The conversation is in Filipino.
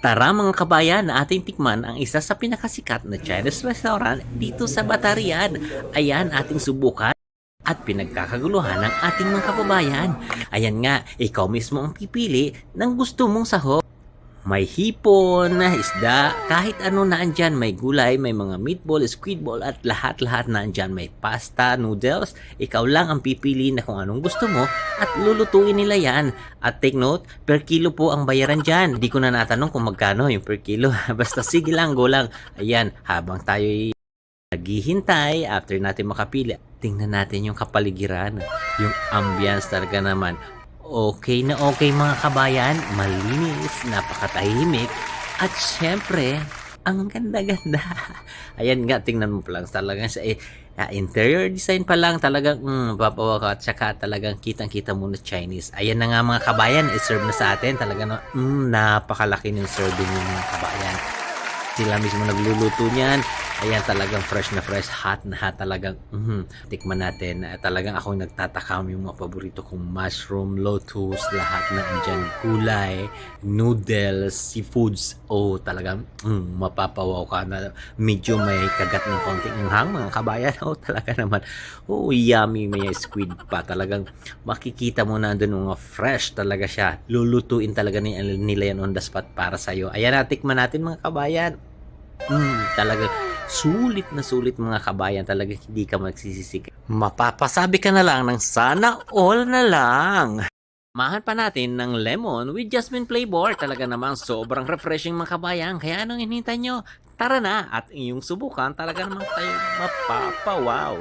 Tara mga kabayan na ating tikman ang isa sa pinakasikat na Chinese restaurant dito sa Batarian. Ayan ating subukan at pinagkakaguluhan ng ating mga kababayan. Ayan nga, ikaw mismo ang pipili ng gusto mong sahog. May hipon, isda, kahit ano na andyan. May gulay, may mga meatball, squid ball at lahat-lahat na andyan. May pasta, noodles. Ikaw lang ang pipili na kung anong gusto mo at lulutuin nila yan. At take note, per kilo po ang bayaran dyan. Hindi ko na natanong kung magkano yung per kilo. Basta sige lang, go lang. Ayan, habang tayo naghihintay, after natin makapili, tingnan natin yung kapaligiran. Yung ambience talaga naman. Okay na okay mga kabayan, malinis, napakatahimik, at syempre, ang ganda-ganda. Ayan nga, tingnan mo pa lang talagang sa interior design pa lang talagang papawa ka at saka talagang kitang-kita mo na Chinese. Ayan na nga mga kabayan, i-serve na sa atin. Talaga napakalaki ng serving ng mga kabayan. Sila mismo nagluluto niyan. Ayan, talagang fresh na fresh, hot na hot talagang. Tikman natin. Talagang ako nagtatakam yung mga paborito kong mushroom, lotus, lahat na andyan. Gulay, noodles, seafoods. Oh, talagang mapapawaw ka na medyo may kagat ng konting anghang mga kabayan. Oh, talaga naman. Oh, yummy. May squid pa. Talagang makikita mo na doon mga fresh talaga siya. Lulutuin talaga nila yan on the spot para sa'yo. Ayan, natikman natin mga kabayan. Talaga sulit na sulit mga kabayan, talaga hindi ka magsisisi. Mapapasabi ka na lang ng sana all na lang. Mahan pa natin ng lemon with jasmine flavor. Talaga namang sobrang refreshing mga kabayan. Kaya anong hinihintay nyo? Tara na at inyong subukan. Talaga namang tayo mapapawaw.